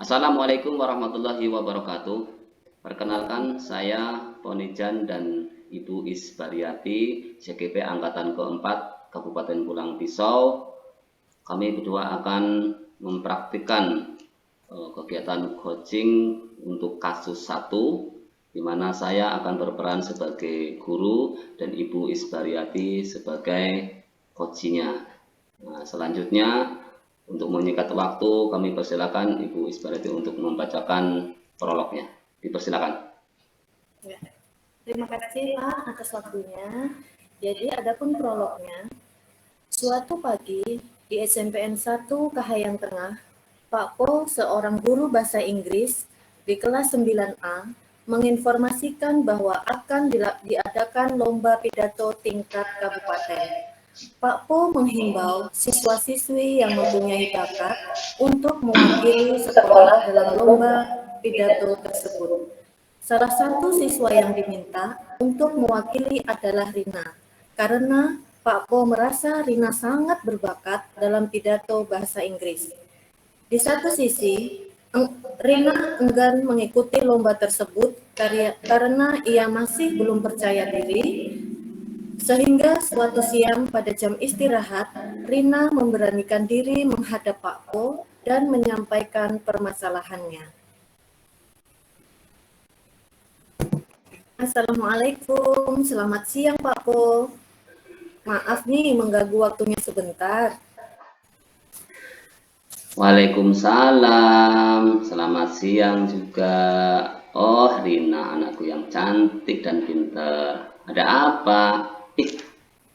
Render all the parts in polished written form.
Assalamualaikum warahmatullahi wabarakatuh. Perkenalkan, saya Ponijan dan Ibu Isbariati, CGP Angkatan keempat Kabupaten Pulang Pisau. Kami berdua akan mempraktikkan kegiatan coaching untuk kasus 1, di mana saya akan berperan sebagai guru dan Ibu Isbariati sebagai coachingnya. Nah, selanjutnya untuk menyingkat waktu, kami persilakan Ibu Isbarati untuk membacakan prolognya. Dipersilakan. Ya. Terima kasih Pak atas waktunya. Jadi adapun prolognya, suatu pagi di SMPN 1 Kahayang Tengah, Pak Po, seorang guru bahasa Inggris di kelas 9A, menginformasikan bahwa akan diadakan lomba pidato tingkat kabupaten. Pak Po menghimbau siswa-siswi yang mempunyai bakat untuk mewakili sekolah dalam lomba pidato tersebut. Salah satu siswa yang diminta untuk mewakili adalah Rina, karena Pak Po merasa Rina sangat berbakat dalam pidato bahasa Inggris. Di satu sisi, Rina enggan mengikuti lomba tersebut karena ia masih belum percaya diri, sehingga suatu siang pada jam istirahat, Rina memberanikan diri menghadap Pak Po dan menyampaikan permasalahannya. Assalamualaikum, selamat siang Pak Po. Maaf nih mengganggu waktunya sebentar. Waalaikumsalam, selamat siang juga. Oh, Rina, anakku yang cantik dan pintar. Ada apa?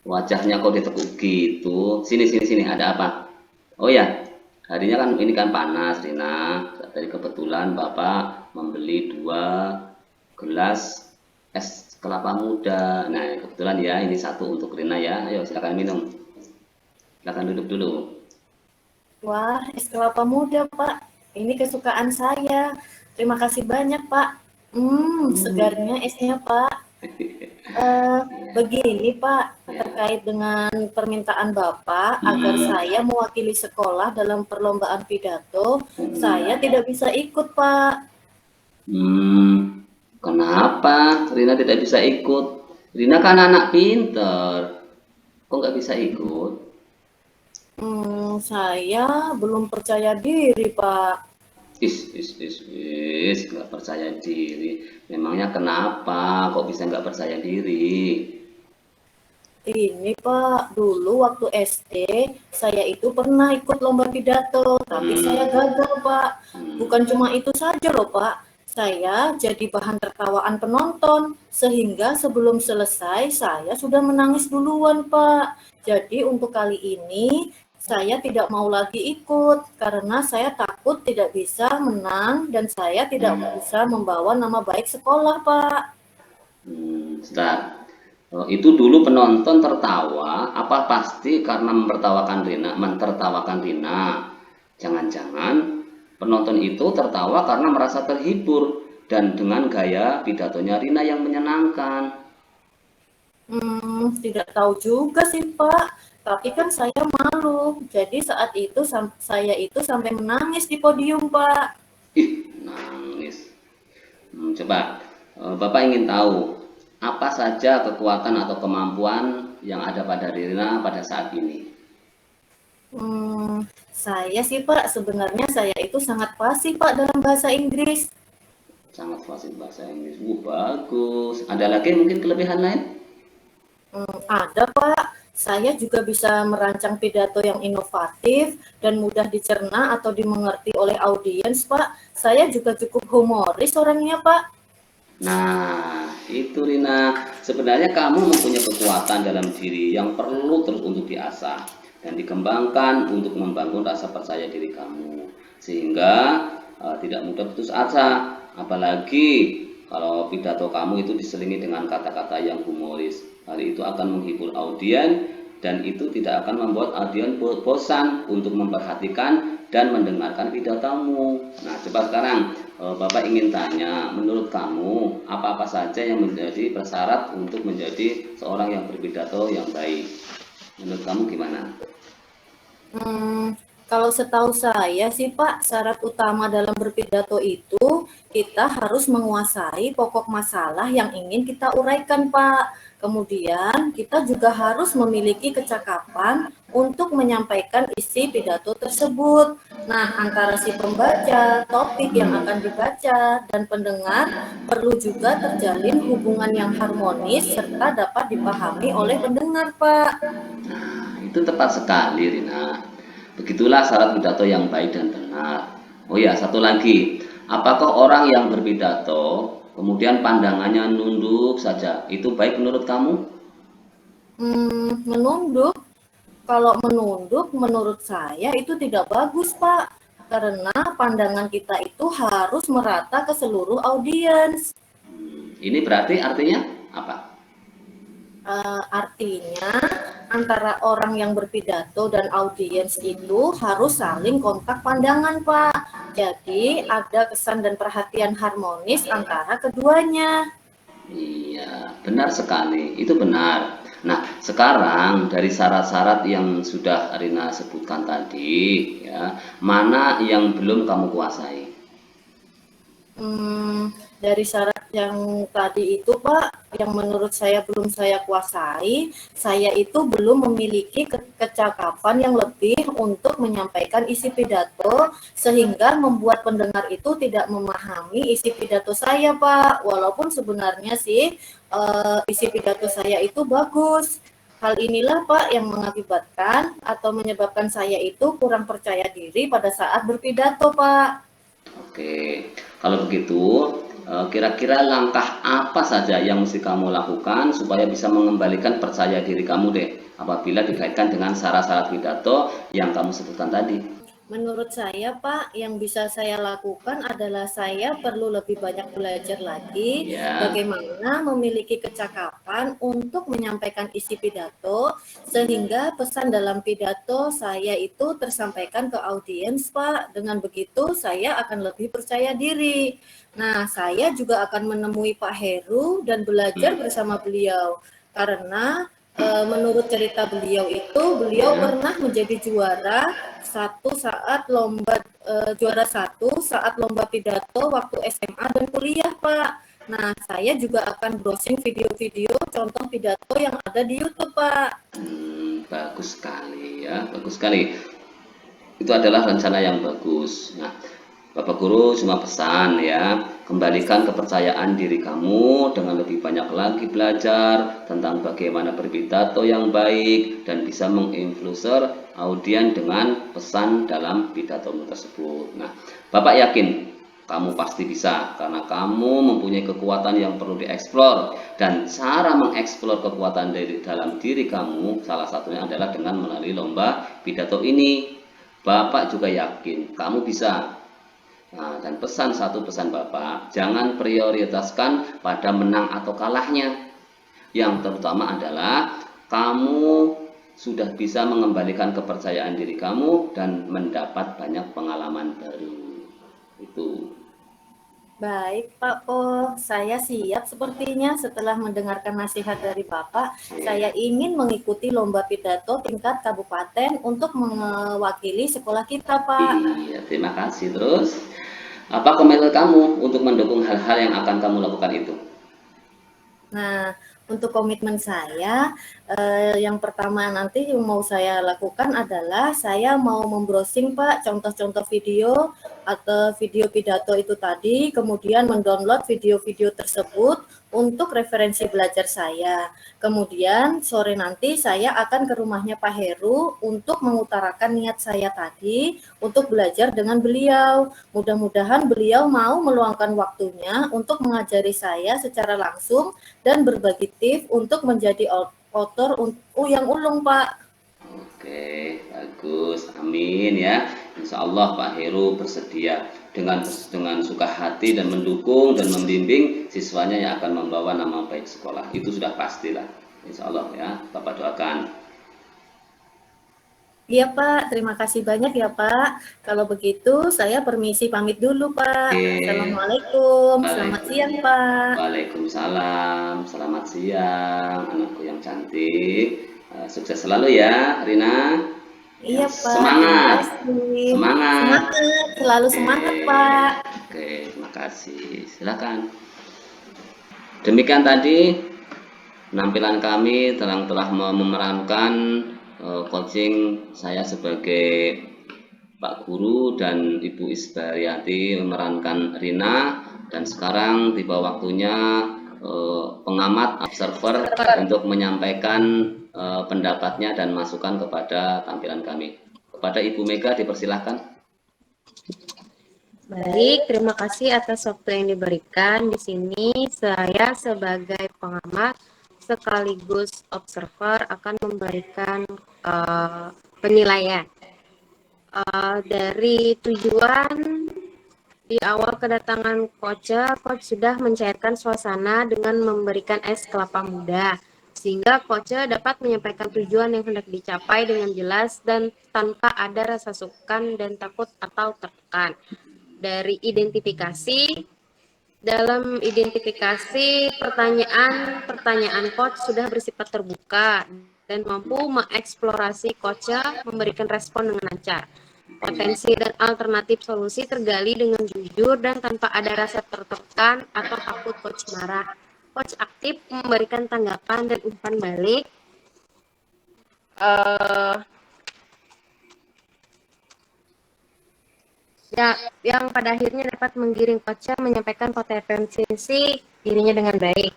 Wajahnya kok ditekuk gitu. Sini, ada apa? Oh ya, harinya kan ini kan panas, Rina. Dari kebetulan Bapak membeli 2 gelas es kelapa muda. Nah, kebetulan ya, ini satu untuk Rina ya. Ayo, silakan minum. Silakan duduk dulu. Wah, es kelapa muda, Pak. Ini kesukaan saya. Terima kasih banyak, Pak. Segarnya esnya, Pak. Begini, Pak, terkait dengan permintaan Bapak agar saya mewakili sekolah dalam perlombaan pidato, saya tidak bisa ikut, Pak. Kenapa Rina tidak bisa ikut? Rina kan anak pinter. Kok nggak bisa ikut? Saya belum percaya diri, Pak. Nggak percaya diri. Memangnya kenapa? Kok bisa nggak percaya diri? Ini Pak, dulu waktu SD saya itu pernah ikut lomba pidato, tapi saya gagal Pak. Bukan cuma itu saja loh Pak, saya jadi bahan tertawaan penonton, sehingga sebelum selesai saya sudah menangis duluan Pak. Jadi untuk kali ini saya tidak mau lagi ikut, karena saya takut tidak bisa menang dan saya tidak bisa membawa nama baik sekolah Pak. Sebentar. Itu dulu penonton tertawa, apa pasti karena mentertawakan Rina? Jangan-jangan penonton itu tertawa karena merasa terhibur dan dengan gaya pidatonya Rina yang menyenangkan. Tidak tahu juga sih Pak, tapi kan saya malu. Jadi saat itu saya itu sampai menangis di podium Pak. Nangis. Coba, Bapak ingin tahu apa saja kekuatan atau kemampuan yang ada pada Rina pada saat ini? Saya sih Pak, sebenarnya saya itu sangat fasih Pak dalam bahasa Inggris. Sangat fasih bahasa Inggris. Bagus. Ada lagi mungkin kelebihan lain? Ada Pak, saya juga bisa merancang pidato yang inovatif dan mudah dicerna atau dimengerti oleh audiens Pak. Saya juga cukup humoris orangnya Pak. Nah, itu Rina. Sebenarnya kamu mempunyai kekuatan dalam diri yang perlu terus untuk diasah dan dikembangkan untuk membangun rasa percaya diri kamu. Sehingga tidak mudah putus asa. Apalagi kalau pidato kamu itu diselingi dengan kata-kata yang humoris. Hal itu akan menghibur audiens dan itu tidak akan membuat audiens bosan untuk memperhatikan dan mendengarkan pidatomu. Nah, coba sekarang Bapak ingin tanya, menurut kamu apa-apa saja yang menjadi persyarat untuk menjadi seorang yang berpidato yang baik? Menurut kamu gimana? Kalau setahu saya sih Pak, syarat utama dalam berpidato itu kita harus menguasai pokok masalah yang ingin kita uraikan Pak. Kemudian kita juga harus memiliki kecakapan untuk menyampaikan isi pidato tersebut. Nah, antara si pembaca, topik yang akan dibaca, dan pendengar perlu juga terjalin hubungan yang harmonis serta dapat dipahami oleh pendengar Pak. Nah, itu tepat sekali, Rina. Begitulah syarat pidato yang baik dan benar. Oh ya, satu lagi. Apakah orang yang berpidato kemudian pandangannya nunduk saja, itu baik menurut kamu? Menunduk. Kalau menunduk, menurut saya itu tidak bagus, Pak. Karena pandangan kita itu harus merata ke seluruh audiens. Ini berarti artinya apa? Artinya, antara orang yang berpidato dan audiens itu harus saling kontak pandangan, Pak. Jadi, ada kesan dan perhatian harmonis antara keduanya. Iya, benar sekali. Itu benar. Nah, sekarang dari syarat-syarat yang sudah Rina sebutkan tadi, ya, mana yang belum kamu kuasai? Dari syarat yang tadi itu Pak, yang menurut saya belum saya kuasai, saya itu belum memiliki kecakapan yang lebih untuk menyampaikan isi pidato, sehingga membuat pendengar itu tidak memahami isi pidato saya Pak, walaupun sebenarnya sih isi pidato saya itu bagus. Hal inilah Pak yang mengakibatkan atau menyebabkan saya itu kurang percaya diri pada saat berpidato Pak. Oke, kalau begitu, kira-kira langkah apa saja yang mesti kamu lakukan supaya bisa mengembalikan percaya diri kamu deh, apabila dikaitkan dengan syarat-syarat pidato yang kamu sebutkan tadi? Menurut saya, Pak, yang bisa saya lakukan adalah saya perlu lebih banyak belajar lagi Ya, bagaimana memiliki kecakapan untuk menyampaikan isi pidato, sehingga pesan dalam pidato saya itu tersampaikan ke audiens, Pak. Dengan begitu, saya akan lebih percaya diri. Nah, saya juga akan menemui Pak Heru dan belajar bersama beliau, karena menurut cerita beliau itu, beliau ya. pernah menjadi juara satu saat lomba pidato waktu SMA dan kuliah, Pak. Nah, saya juga akan browsing video-video contoh pidato yang ada di YouTube, Pak. Bagus sekali ya, bagus sekali. Itu adalah rencana yang bagus. Nah, Bapak Guru cuma pesan ya, kembalikan kepercayaan diri kamu dengan lebih banyak lagi belajar tentang bagaimana berpidato yang baik dan bisa menginfluencer audien dengan pesan dalam pidato tersebut. Nah, Bapak yakin kamu pasti bisa karena kamu mempunyai kekuatan yang perlu dieksplor, dan cara mengeksplor kekuatan dari dalam diri kamu salah satunya adalah dengan melalui lomba pidato ini. Bapak juga yakin kamu bisa. Nah, dan pesan Bapak, jangan prioritaskan pada menang atau kalahnya. Yang terutama adalah kamu sudah bisa mengembalikan kepercayaan diri kamu dan mendapat banyak pengalaman baru. Itu. Baik, Pak Po. Saya siap sepertinya setelah mendengarkan nasihat dari Bapak. Saya ingin mengikuti lomba pidato tingkat kabupaten untuk mewakili sekolah kita, Pak. Iya, terima kasih. Terus, apa komentar kamu untuk mendukung hal-hal yang akan kamu lakukan itu? Nah, untuk komitmen saya, yang pertama nanti yang mau saya lakukan adalah saya mau membrowsing Pak contoh-contoh video atau video pidato itu tadi, kemudian mendownload video-video tersebut untuk referensi belajar saya. Kemudian sore nanti saya akan ke rumahnya Pak Heru untuk mengutarakan niat saya tadi untuk belajar dengan beliau. Mudah-mudahan beliau mau meluangkan waktunya untuk mengajari saya secara langsung dan berbagi tips untuk menjadi author yang ulung, Pak. Oke, bagus. Amin ya. Insya Allah Pak Heru bersedia dengan suka hati dan mendukung dan membimbing siswanya yang akan membawa nama baik sekolah. Itu sudah pastilah. Insya Allah ya. Bapak doakan. Iya, Pak. Terima kasih banyak ya, Pak. Kalau begitu, saya permisi pamit dulu, Pak. Oke. Assalamualaikum. Selamat siang, Pak. Waalaikumsalam. Selamat siang, anakku yang cantik. Sukses selalu ya, Rina. Iya Pak, terima Semangat, kasih. semangat. Semangat, selalu semangat Oke, Pak. oke, terima kasih. Silakan. Demikian tadi penampilan kami telah memerankan coaching saya sebagai Pak Guru dan Ibu Isbaryati memerankan Rina, dan sekarang tiba waktunya pengamat observer untuk menyampaikan pendapatnya dan masukan kepada tampilan kami. Kepada Ibu Mega dipersilahkan. Baik, terima kasih atas waktu yang diberikan. Di sini saya sebagai pengamat sekaligus observer akan memberikan penilaian dari tujuan. Di awal kedatangan coach sudah mencairkan suasana dengan memberikan es kelapa muda, sehingga coach dapat menyampaikan tujuan yang hendak dicapai dengan jelas dan tanpa ada rasa sungkan dan takut atau tertekan. Dari dalam identifikasi pertanyaan coach sudah bersifat terbuka dan mampu mengeksplorasi coach memberikan respon dengan lancar. Potensi dan alternatif solusi tergali dengan jujur dan tanpa ada rasa tertekan atau takut coach marah. Coach aktif memberikan tanggapan dan umpan balik. Yang pada akhirnya dapat menggiring coach menyampaikan potensi dirinya dengan baik.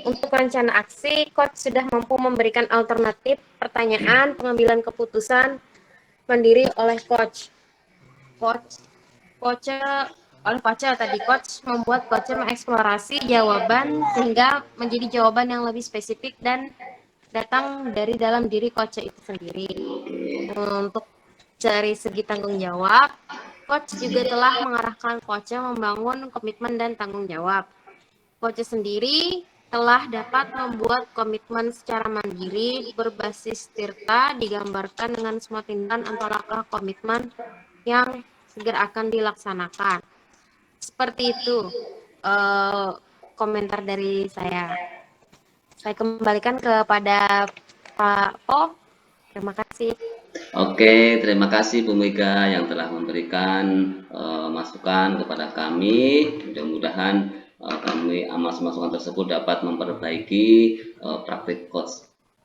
Untuk rencana aksi, coach sudah mampu memberikan alternatif pertanyaan pengambilan keputusan mandiri oleh coach membuat coach mengeksplorasi jawaban sehingga menjadi jawaban yang lebih spesifik dan datang dari dalam diri coach itu sendiri. Untuk dari segi tanggung jawab, coach juga telah mengarahkan coach membangun komitmen dan tanggung jawab. Coach sendiri telah dapat membuat komitmen secara mandiri berbasis tirta digambarkan dengan semua tindakan atau langkah komitmen yang segera akan dilaksanakan. Seperti itu komentar dari saya. Saya kembalikan kepada Pak Po. Terima kasih. Oke, terima kasih Bu Mega yang telah memberikan masukan kepada kami. Mudah-mudahan masukan tersebut dapat memperbaiki praktik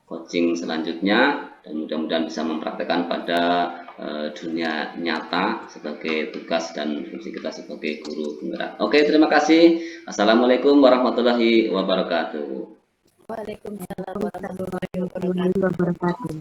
coaching selanjutnya, dan mudah-mudahan bisa mempraktekkan pada dunia nyata sebagai tugas dan fungsi kita sebagai guru penggerak. Oke, terima kasih. Assalamualaikum warahmatullahi wabarakatuh. Waalaikumsalam warahmatullahi wabarakatuh.